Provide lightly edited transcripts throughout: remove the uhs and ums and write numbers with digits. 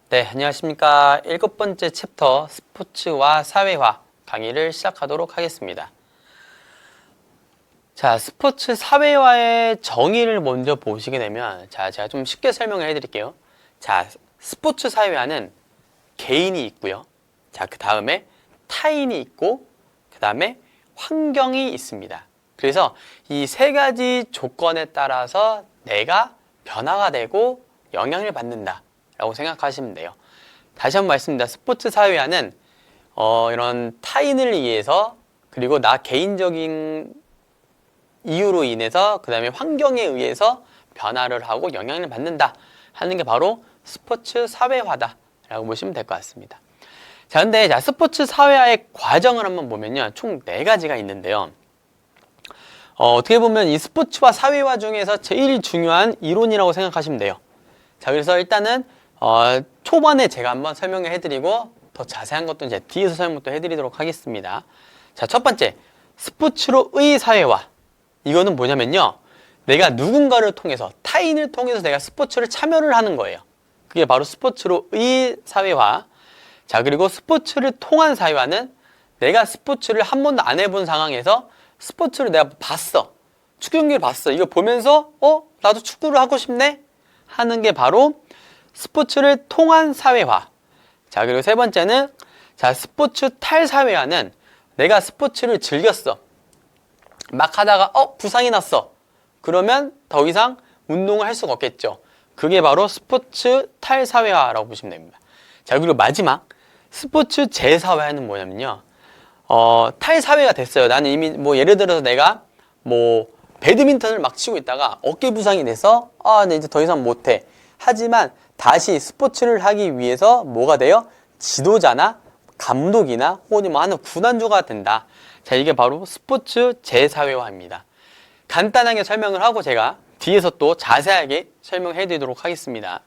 네, 안녕하십니까. 7번째 챕터 스포츠와 사회화 강의를 시작하도록 하겠습니다. 자, 스포츠 사회화의 정의를 먼저 보시게 되면, 자, 제가 좀 쉽게 설명을 해드릴게요. 자, 스포츠 사회화는 개인이 있고요. 자, 그 다음에 타인이 있고, 그 다음에 환경이 있습니다. 그래서 이 세 가지 조건에 따라서 내가 변화가 되고 영향을 받는다 라고 생각하시면 돼요. 다시 한번 말씀드립니다. 스포츠 사회화는 이런 타인을 위해서, 그리고 나 개인적인 이유로 인해서, 그 다음에 환경에 의해서 변화를 하고 영향을 받는다 하는 게 바로 스포츠 사회화다 라고 보시면 될 것 같습니다. 자, 근데 스포츠 사회화의 과정을 한번 보면요, 총 4가지가 있는데요. 어떻게 보면 이 스포츠와 사회화 중에서 제일 중요한 이론이라고 생각하시면 돼요. 자, 그래서 일단은 초반에 제가 한번 설명을 해드리고 더 자세한 것도 이제 뒤에서 설명도 해드리도록 하겠습니다. 자, 첫 번째, 스포츠로의 사회화. 이거는 뭐냐면요, 내가 누군가를 통해서, 타인을 통해서 내가 스포츠를 참여를 하는 거예요. 그게 바로 스포츠로의 사회화. 자, 그리고 스포츠를 통한 사회화는 내가 스포츠를 한 번도 안 해본 상황에서 스포츠를 내가 봤어. 축구 경기를 봤어. 이거 보면서 나도 축구를 하고 싶네 하는 게 바로 스포츠를 통한 사회화. 자, 그리고 세 번째는, 자, 스포츠 탈사회화는 내가 스포츠를 즐겼어. 막 하다가 부상이 났어. 그러면 더 이상 운동을 할 수가 없겠죠. 그게 바로 스포츠 탈사회화라고 보시면 됩니다. 자, 그리고 마지막 스포츠 재사회화는 뭐냐면요, 탈사회가 됐어요. 나는 이미 예를 들어서 내가 배드민턴을 막 치고 있다가 어깨 부상이 돼서 나 이제 더 이상 못해. 하지만 다시 스포츠를 하기 위해서 뭐가 돼요? 지도자나 감독이나 혹은 하는 구단주가 된다. 자, 이게 바로 스포츠 재사회화입니다. 간단하게 설명을 하고 제가 뒤에서 또 자세하게 설명해 드리도록 하겠습니다.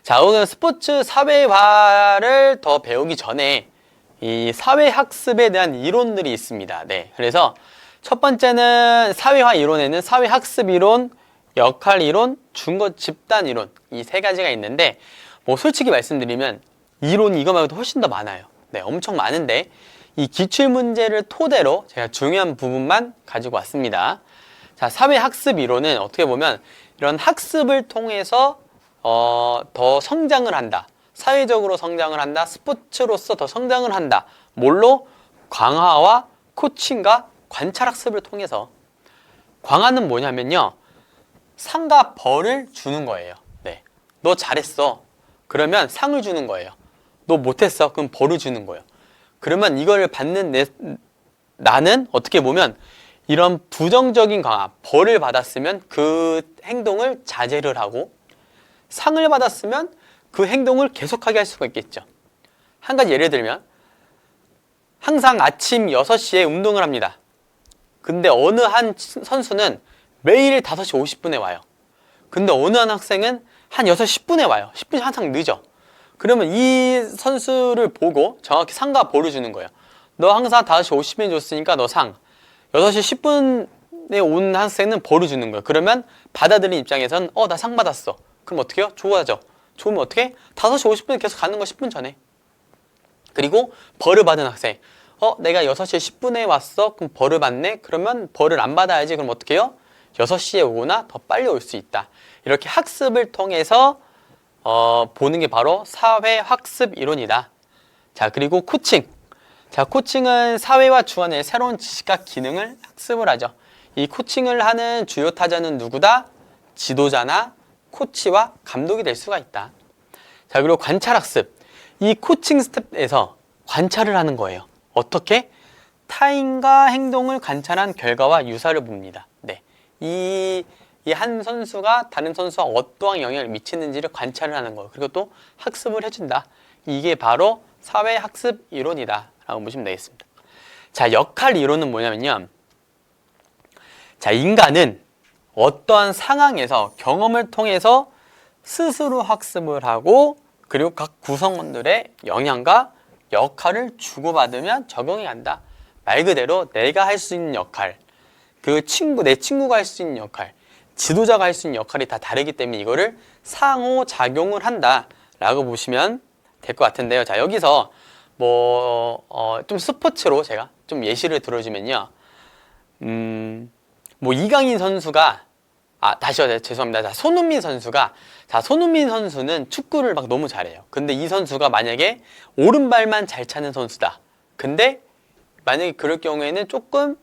자, 오늘 스포츠 사회화를 더 배우기 전에 이 사회학습에 대한 이론들이 있습니다. 네, 그래서 첫 번째는 사회화 이론에는 사회학습 이론, 역할 이론, 중거 집단 이론, 이 3가지가 있는데 솔직히 말씀드리면 이론 이거 말고도 훨씬 더 많아요. 네, 엄청 많은데 이 기출문제를 토대로 제가 중요한 부분만 가지고 왔습니다. 자, 사회학습 이론은 어떻게 보면 이런 학습을 통해서 더 성장을 한다. 사회적으로 성장을 한다. 스포츠로서 더 성장을 한다. 뭘로? 강화와 코칭과 관찰학습을 통해서. 강화는 뭐냐면요, 상과 벌을 주는 거예요. 네, 너 잘했어. 그러면 상을 주는 거예요. 너 못했어. 그럼 벌을 주는 거예요. 그러면 이걸 받는 나는 어떻게 보면 이런 부정적인 강화, 벌을 받았으면 그 행동을 자제를 하고, 상을 받았으면 그 행동을 계속하게 할 수가 있겠죠. 한 가지 예를 들면, 항상 아침 6시에 운동을 합니다. 근데 어느 한 선수는 매일 5시 50분에 와요. 근데 어느 한 학생은 한 6시 10분에 와요. 10분이 항상 늦어. 그러면 이 선수를 보고 정확히 상과 벌을 주는 거예요. 너 항상 5시 50분에 줬으니까 너 상. 6시 10분에 온 학생은 벌을 주는 거예요. 그러면 받아들인 입장에서는 나 상 받았어. 그럼 어떻게 해요? 좋아져. 좋으면 어떻게? 5시 50분에 계속 가는 거 10분 전에. 그리고 벌을 받은 학생. 내가 6시 10분에 왔어? 그럼 벌을 받네? 그러면 벌을 안 받아야지. 그럼 어떻게 해요? 6시에 오거나 더 빨리 올 수 있다. 이렇게 학습을 통해서 보는 게 바로 사회학습 이론이다. 자, 그리고 코칭. 자, 코칭은 사회와 주관의 새로운 지식과 기능을 학습을 하죠. 이 코칭을 하는 주요 타자는 누구다? 지도자나 코치와 감독이 될 수가 있다. 자, 그리고 관찰학습. 이 코칭 스텝에서 관찰을 하는 거예요. 어떻게? 타인과 행동을 관찰한 결과와 유사를 봅니다. 네, 이 한 선수가 다른 선수와 어떠한 영향을 미치는지를 관찰을 하는 거예요. 그리고 또 학습을 해준다. 이게 바로 사회학습 이론이다 라고 보시면 되겠습니다. 자, 역할 이론은 뭐냐면요, 자, 인간은 어떠한 상황에서 경험을 통해서 스스로 학습을 하고, 그리고 각 구성원들의 영향과 역할을 주고받으면 적용이 간다. 말 그대로 내가 할 수 있는 역할, 내 친구가 할 수 있는 역할, 지도자가 할 수 있는 역할이 다 다르기 때문에 이거를 상호작용을 한다 라고 보시면 될 것 같은데요. 자, 여기서 좀 스포츠로 제가 좀 예시를 들어주면요. 이강인 선수가, 죄송합니다. 자, 손흥민 선수는 축구를 막 너무 잘해요. 근데 이 선수가 만약에 오른발만 잘 차는 선수다. 근데 만약에 그럴 경우에는 조금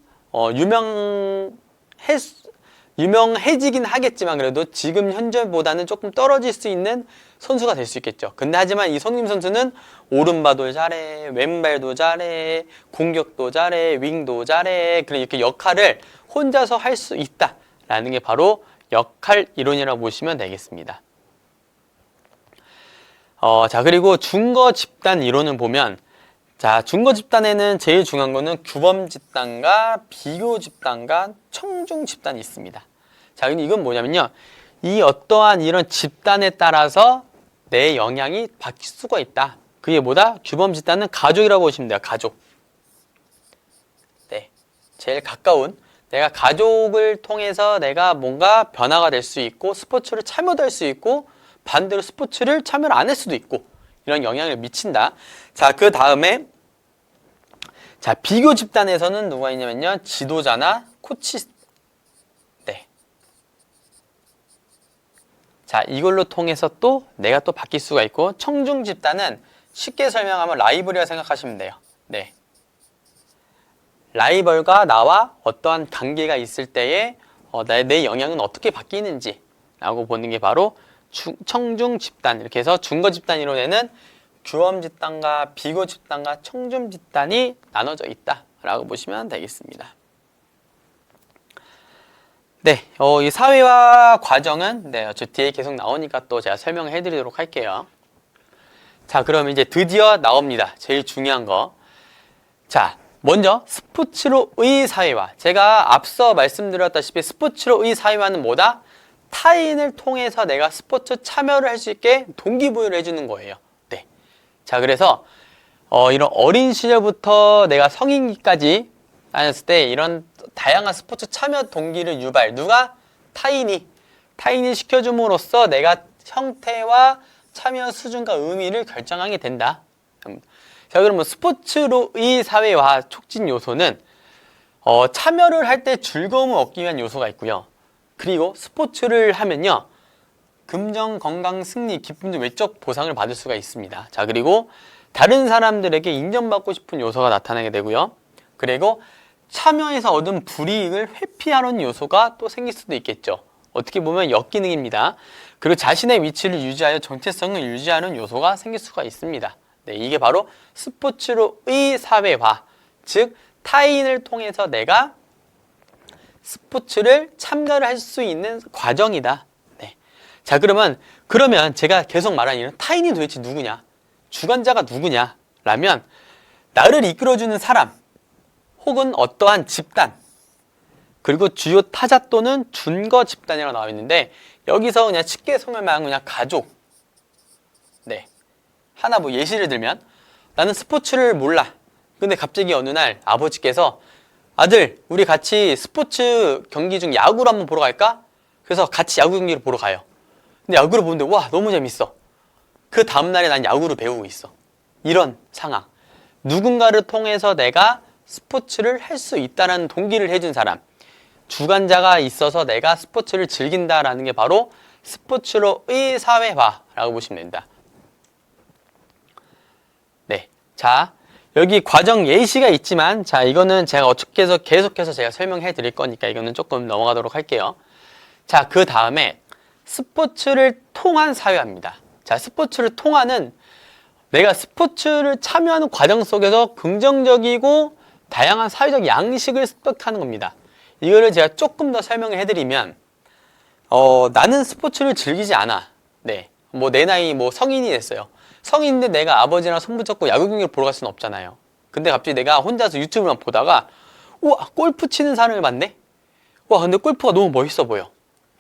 유명해지긴 하겠지만 그래도 지금 현재보다는 조금 떨어질 수 있는 선수가 될 수 있겠죠. 근데 하지만 이 손흥민 선수는 오른발도 잘해, 왼발도 잘해, 공격도 잘해, 윙도 잘해. 그리고 이렇게 역할을 혼자서 할 수 있다라는 게 바로 역할 이론이라고 보시면 되겠습니다. 자, 그리고 준거 집단 이론을 보면, 자, 준거 집단에는 제일 중요한 거는 규범 집단과 비교 집단과 청중 집단이 있습니다. 자, 근데 이건 뭐냐면요. 이 어떠한 이런 집단에 따라서 내 영향이 바뀔 수가 있다. 그게 뭐다? 규범 집단은 가족이라고 보시면 돼요. 가족. 네. 제일 가까운, 내가 가족을 통해서 내가 뭔가 변화가 될 수 있고, 스포츠를 참여도 할 수 있고, 반대로 스포츠를 참여를 안 할 수도 있고, 이런 영향을 미친다. 자, 그 다음에, 자, 비교 집단에서는 누가 있냐면요. 지도자나 코치. 네. 자, 이걸로 통해서 또 내가 또 바뀔 수가 있고, 청중 집단은 쉽게 설명하면 라이벌이라 생각하시면 돼요. 네. 라이벌과 나와 어떠한 관계가 있을 때에 내 영향은 어떻게 바뀌는지 라고 보는 게 바로 청중 집단. 이렇게 해서 준거 집단 이론에는 규범 집단과 비교 집단과 청중 집단이 나눠져 있다라고 보시면 되겠습니다. 네, 이 사회화 과정은 저 뒤에 계속 나오니까 또 제가 설명을 해드리도록 할게요. 자, 그럼 이제 드디어 나옵니다. 제일 중요한 거. 자, 먼저 스포츠로의 사회화. 제가 앞서 말씀드렸다시피 스포츠로의 사회화는 뭐다? 타인을 통해서 내가 스포츠 참여를 할 수 있게 동기부여를 해주는 거예요. 네. 자, 그래서 이런 어린 시절부터 내가 성인기까지 다녔을 때 이런 다양한 스포츠 참여 동기를 유발. 누가? 타인이 시켜줌으로써 내가 형태와 참여 수준과 의미를 결정하게 된다. 자, 그러면 스포츠로의 사회화 촉진 요소는 참여를 할 때 즐거움을 얻기 위한 요소가 있고요. 그리고 스포츠를 하면요. 금전, 건강, 승리, 기쁨 등 외적 보상을 받을 수가 있습니다. 자, 그리고 다른 사람들에게 인정받고 싶은 요소가 나타나게 되고요. 그리고 참여해서 얻은 불이익을 회피하는 요소가 또 생길 수도 있겠죠. 어떻게 보면 역기능입니다. 그리고 자신의 위치를 유지하여 정체성을 유지하는 요소가 생길 수가 있습니다. 네, 이게 바로 스포츠로의 사회화, 즉 타인을 통해서 내가 스포츠를 참가를 할 수 있는 과정이다. 네. 자, 그러면 제가 계속 말하는 이런 타인이 도대체 누구냐? 주관자가 누구냐? 라면 나를 이끌어주는 사람 혹은 어떠한 집단, 그리고 주요 타자 또는 준거 집단이라고 나와 있는데 여기서 그냥 쉽게 설명하면 그냥 가족. 네. 하나 예시를 들면 나는 스포츠를 몰라. 근데 갑자기 어느 날 아버지께서 아들, 우리 같이 스포츠 경기 중 야구를 한번 보러 갈까? 그래서 같이 야구 경기를 보러 가요. 근데 야구를 보는데 와, 너무 재밌어. 그 다음날에 난 야구를 배우고 있어. 이런 상황. 누군가를 통해서 내가 스포츠를 할 수 있다는 동기를 해준 사람. 주관자가 있어서 내가 스포츠를 즐긴다라는 게 바로 스포츠로의 사회화라고 보시면 됩니다. 네. 자, 여기 과정 예시가 있지만, 자, 이거는 제가 어떻게 해서 계속해서 제가 설명해 드릴 거니까 이거는 조금 넘어가도록 할게요. 자, 그 다음에 스포츠를 통한 사회화입니다. 자, 스포츠를 통하는 내가 스포츠를 참여하는 과정 속에서 긍정적이고 다양한 사회적 양식을 습득하는 겁니다. 이거를 제가 조금 더 설명을 해드리면, 나는 스포츠를 즐기지 않아. 네. 내 나이 성인이 됐어요. 성인인데 내가 아버지랑 손 붙잡고 야구 경기를 보러 갈 수는 없잖아요. 근데 갑자기 내가 혼자서 유튜브만 보다가, 우와, 골프 치는 사람을 봤네? 와, 근데 골프가 너무 멋있어 보여.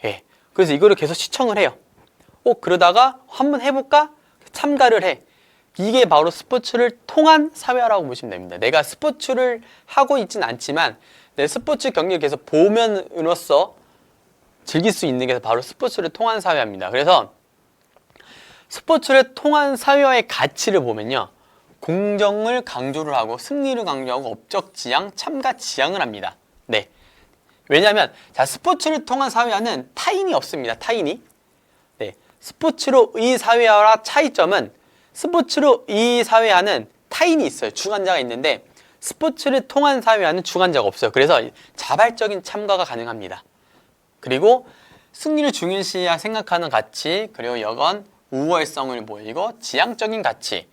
예. 그래서 이거를 계속 시청을 해요. 그러다가 한번 해볼까? 참가를 해. 이게 바로 스포츠를 통한 사회화라고 보시면 됩니다. 내가 스포츠를 하고 있진 않지만 내 스포츠 경기를 계속 보면으로써 즐길 수 있는 게 바로 스포츠를 통한 사회화입니다. 그래서 스포츠를 통한 사회와의 가치를 보면요. 공정을 강조를 하고 승리를 강조하고 업적 지향, 참가 지향을 합니다. 네. 왜냐하면 자, 스포츠를 통한 사회화는 타인이 없습니다. 타인이. 네. 스포츠로 의 사회화와 차이점은 스포츠로 의 사회화는 타인이 있어요. 주관자가 있는데 스포츠를 통한 사회화는 주관자가 없어요. 그래서 자발적인 참가가 가능합니다. 그리고 승리를 중요시해야 생각하는 가치, 그리고 여건 우월성을 보이고 지향적인 가치,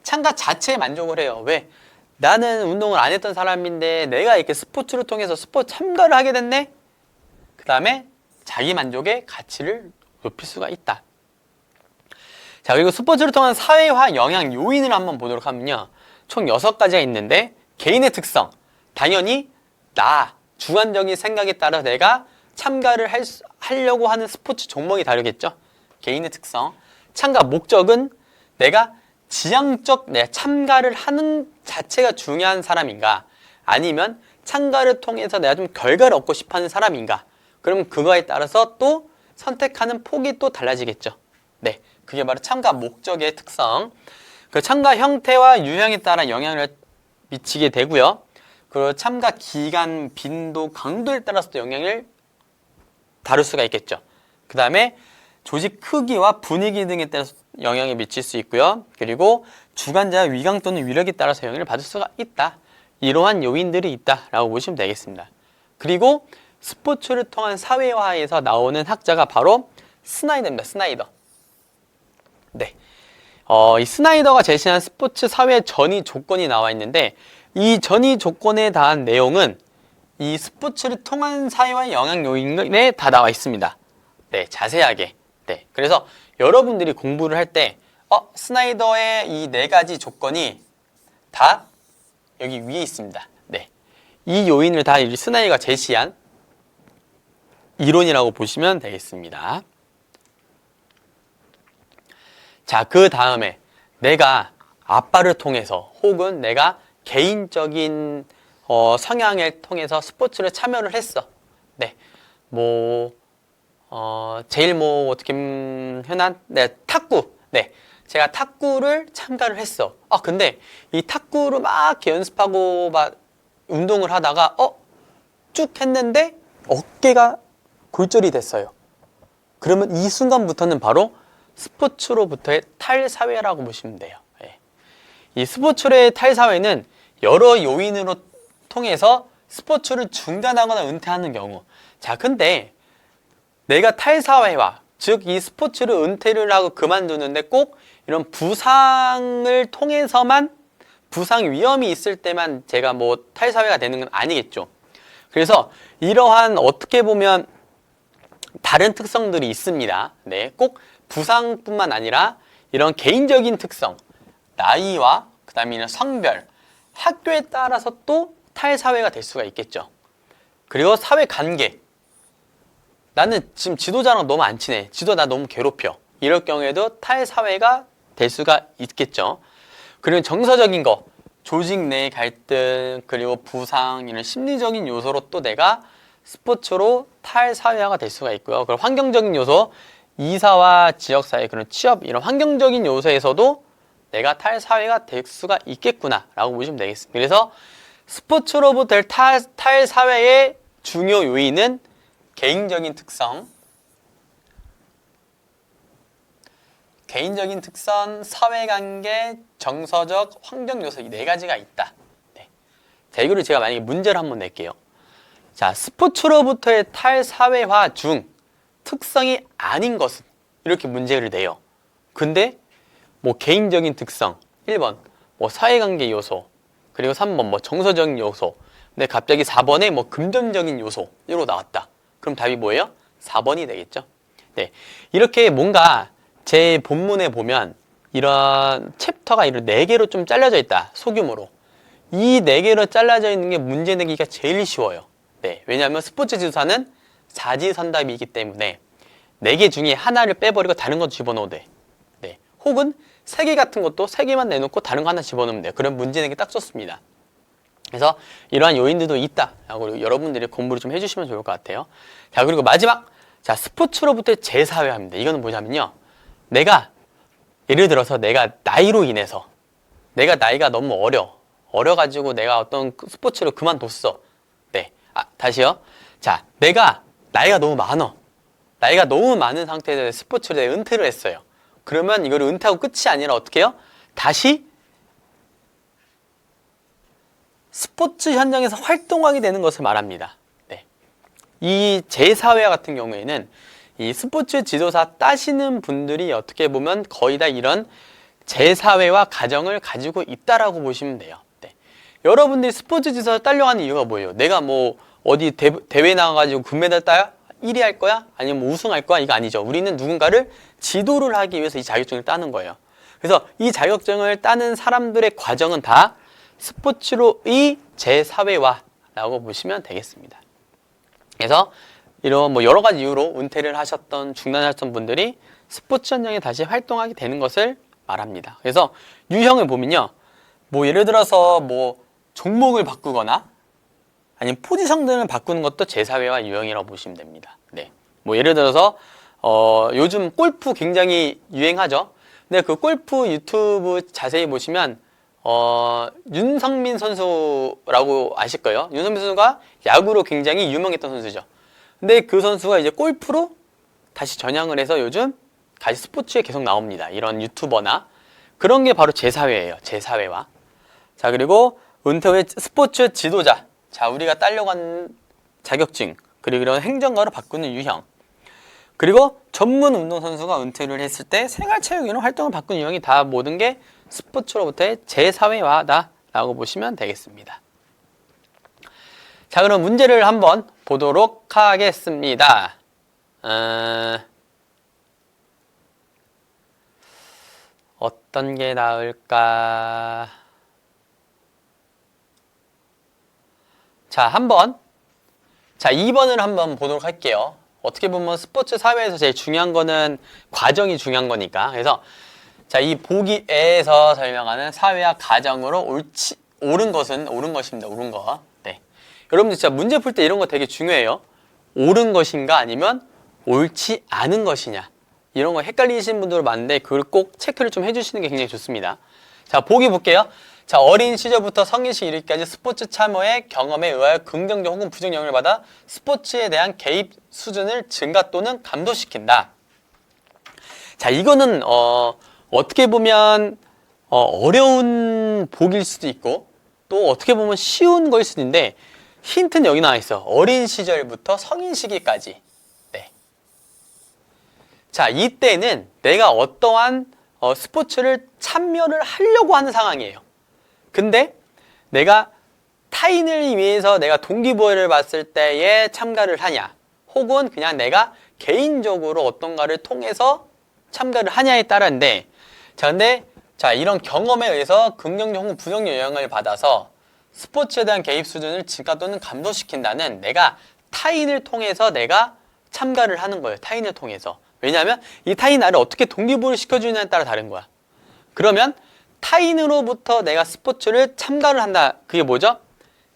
참가 자체에 만족을 해요. 왜? 나는 운동을 안 했던 사람인데 내가 이렇게 스포츠를 통해서 스포츠 참가를 하게 됐네? 그 다음에 자기 만족의 가치를 높일 수가 있다. 자, 그리고 스포츠를 통한 사회화 영향 요인을 한번 보도록 하면요. 총 6가지가 있는데 개인의 특성, 당연히 나 주관적인 생각에 따라 내가 참가를 하려고 하는 스포츠 종목이 다르겠죠. 개인의 특성, 참가 목적은 내가 지향적 내 참가를 하는 자체가 중요한 사람인가, 아니면 참가를 통해서 내가 좀 결과를 얻고 싶어하는 사람인가. 그럼 그거에 따라서 또 선택하는 폭이 또 달라지겠죠. 네, 그게 바로 참가 목적의 특성. 그 참가 형태와 유형에 따라 영향을 미치게 되고요. 그리고 참가 기간, 빈도, 강도에 따라서도 영향을 다룰 수가 있겠죠. 그 다음에 조직 크기와 분위기 등에 따라서 영향을 미칠 수 있고요. 그리고 주관자의 위강 또는 위력에 따라서 영향을 받을 수가 있다. 이러한 요인들이 있다라고 보시면 되겠습니다. 그리고 스포츠를 통한 사회화에서 나오는 학자가 바로 스나이더입니다. 스나이더. 네. 이 스나이더가 제시한 스포츠 사회 전이 조건이 나와 있는데 이 전이 조건에 대한 내용은 이 스포츠를 통한 사회와의 영향 요인에 다 나와 있습니다. 네, 자세하게. 네, 그래서 여러분들이 공부를 할 때 스나이더의 이 4가지 조건이 다 여기 위에 있습니다. 네, 이 요인을 다 스나이더가 제시한 이론이라고 보시면 되겠습니다. 자, 그 다음에 내가 아빠를 통해서 혹은 내가 개인적인 성향을 통해서 스포츠를 참여를 했어. 네, 제일 어떻게 흔한 탁구. 네, 제가 탁구를 참가를 했어. 근데 이 탁구를 막 이렇게 연습하고 막 운동을 하다가 쭉 했는데 어깨가 골절이 됐어요. 그러면 이 순간부터는 바로 스포츠로부터의 탈사회라고 보시면 돼요. 네. 이 스포츠의 탈사회는 여러 요인으로 통해서 스포츠를 중단하거나 은퇴하는 경우. 자, 근데 내가 탈사회화, 즉 이 스포츠를 은퇴를 하고 그만두는데 꼭 이런 부상을 통해서만, 부상 위험이 있을 때만 제가 탈사회가 되는 건 아니겠죠. 그래서 이러한 어떻게 보면 다른 특성들이 있습니다. 네, 꼭 부상뿐만 아니라 이런 개인적인 특성, 나이와 그 다음에 이런 성별, 학교에 따라서 또 탈사회가 될 수가 있겠죠. 그리고 사회관계, 나는 지금 지도자랑 너무 안 친해, 지도 나 너무 괴롭혀, 이럴 경우에도 탈사회가 될 수가 있겠죠. 그리고 정서적인 거, 조직 내 갈등, 그리고 부상, 이런 심리적인 요소로 또 내가 스포츠로 탈사회화가 될 수가 있고요. 그리고 환경적인 요소, 이사와 지역사회, 그런 취업, 이런 환경적인 요소에서도 내가 탈사회가 될 수가 있겠구나 라고 보시면 되겠습니다. 그래서 스포츠로부터 탈사회의 중요 요인은 개인적인 특성, 사회관계, 정서적, 환경 요소, 이 4가지가 있다. 네. 자, 이거를 제가 만약에 문제를 한번 낼게요. 자, 스포츠로부터의 탈사회화 중 특성이 아닌 것은, 이렇게 문제를 내요. 근데 개인적인 특성 1번 사회관계 요소, 그리고 3번 정서적인 요소, 근데 갑자기 4번에 금전적인 요소 이로 나왔다. 그럼 답이 뭐예요? 4번이 되겠죠. 네, 이렇게 뭔가 제 본문에 보면 이런 챕터가 이런 4개로 좀 잘려져 있다. 소규모로. 이 4개로 잘라져 있는 게 문제 내기가 제일 쉬워요. 네, 왜냐하면 스포츠 지도사는 사지선답이기 때문에 4개 중에 하나를 빼버리고 다른 거 집어넣어도 돼. 네, 혹은 3개 같은 것도 3개만 내놓고 다른 거 하나 집어넣으면 돼요. 그럼 문제 내기 딱 좋습니다. 그래서 이러한 요인들도 있다. 그리고 여러분들이 공부를 좀 해주시면 좋을 것 같아요. 자, 그리고 마지막, 자, 스포츠로부터의 재사회화입니다. 이거는 뭐냐면요, 내가 예를 들어서 내가 나이로 인해서 내가 나이가 너무 어려가지고 내가 어떤 스포츠를 그만뒀어. 네. 다시요. 자, 내가 나이가 너무 많아. 나이가 너무 많은 상태에서 스포츠를 내가 은퇴를 했어요. 그러면 이거를 은퇴하고 끝이 아니라 어떻게 해요? 다시 스포츠 현장에서 활동하게 되는 것을 말합니다. 네. 이 제4회 같은 경우에는 이 스포츠 지도사 따시는 분들이 어떻게 보면 거의 다 이런 제4회와 가정을 가지고 있다라고 보시면 돼요. 네. 여러분들이 스포츠 지도사 따려고 하는 이유가 뭐예요? 내가 뭐 어디 대회 나가가지고 금메달 따야 1위 할 거야? 아니면 뭐 우승할 거야? 이거 아니죠. 우리는 누군가를 지도를 하기 위해서 이 자격증을 따는 거예요. 그래서 이 자격증을 따는 사람들의 과정은 다 스포츠로의 제4회화라고 보시면 되겠습니다. 그래서 이런 뭐 여러 가지 이유로 은퇴를 하셨던 중단하셨던 분들이 스포츠 현장에 다시 활동하게 되는 것을 말합니다. 그래서 유형을 보면요, 뭐 예를 들어서 뭐 종목을 바꾸거나 아니면 포지션들을 바꾸는 것도 제4회화 유형이라고 보시면 됩니다. 네, 뭐 예를 들어서 요즘 골프 굉장히 유행하죠. 근데 그 골프 유튜브 자세히 보시면 윤성민 선수라고 아실 거예요. 윤성민 선수가 야구로 굉장히 유명했던 선수죠. 근데 그 선수가 이제 골프로 다시 전향을 해서 요즘 다시 스포츠에 계속 나옵니다. 이런 유튜버나 그런 게 바로 제4회예요. 제4회화. 자, 그리고 은퇴 후에 스포츠 지도자. 자, 우리가 따려고 하는 자격증, 그리고 이런 행정가로 바꾸는 유형. 그리고 전문 운동선수가 은퇴를 했을 때 생활체육이나 활동을 바꾸는 유형이 다 모든 게 스포츠로부터의 제4회화다 라고 보시면 되겠습니다. 자, 그럼 문제를 한번 보도록 하겠습니다. 어떤 게 나을까? 자, 2번을 한번 보도록 할게요. 어떻게 보면 스포츠 사회에서 제일 중요한 거는 과정이 중요한 거니까. 그래서 자, 이 보기에서 설명하는 사회와 가정으로 옳은 것은 옳은 것입니다. 옳은 거. 네. 여러분들 진짜 문제 풀 때 이런 거 되게 중요해요. 옳은 것인가 아니면 옳지 않은 것이냐. 이런 거 헷갈리시는 분들 많은데 그걸 꼭 체크를 좀 해주시는 게 굉장히 좋습니다. 자, 보기 볼게요. 자, 어린 시절부터 성인식 이르기까지 스포츠 참여의 경험에 의하여 긍정적 혹은 부정 영향을 받아 스포츠에 대한 개입 수준을 증가 또는 감소시킨다. 자, 이거는 어떻게 보면 어려운 보기일 수도 있고 또 어떻게 보면 쉬운 거일 수도 있는데 힌트는 여기 나와 있어. 어린 시절부터 성인 시기까지. 네. 자, 이때는 내가 어떠한 스포츠를 참여를 하려고 하는 상황이에요. 근데 내가 타인을 위해서 내가 동기부여를 받을 때에 참가를 하냐, 혹은 그냥 내가 개인적으로 어떤가를 통해서 참가를 하냐에 따라인데, 근데 이런 경험에 의해서 긍정적 혹은 부정적 영향을 받아서 스포츠에 대한 개입 수준을 증가 또는 감소시킨다는, 내가 타인을 통해서 내가 참가를 하는 거예요. 타인을 통해서. 왜냐하면 이 타인 나를 어떻게 동기부여를 시켜주느냐에 따라 다른 거야. 그러면 타인으로부터 내가 스포츠를 참가를 한다. 그게 뭐죠?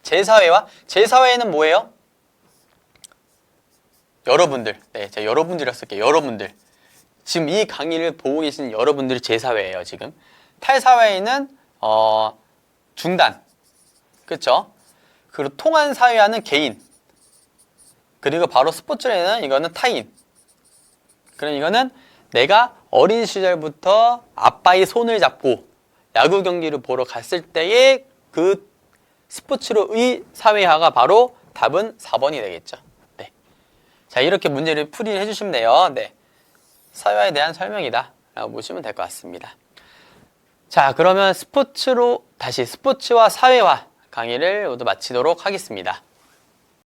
제4회화. 제4회는 뭐예요? 여러분들. 네, 제가 여러분들이라고 쓸게요. 여러분들. 지금 이 강의를 보고 계신 여러분들이 제4회예요, 지금. 탈사회는 중단. 그렇죠? 그리고 통한 사회화는 개인. 그리고 바로 스포츠에는 이거는 타인. 그럼 이거는 내가 어린 시절부터 아빠의 손을 잡고 야구 경기를 보러 갔을 때의 그 스포츠로의 사회화가 바로 답은 4번이 되겠죠. 네. 자, 이렇게 문제를 풀이를 해주시면 돼요. 네. 사회화에 대한 설명이다 라고 보시면 될 것 같습니다. 자, 그러면 스포츠와 사회화 강의를 모두 마치도록 하겠습니다.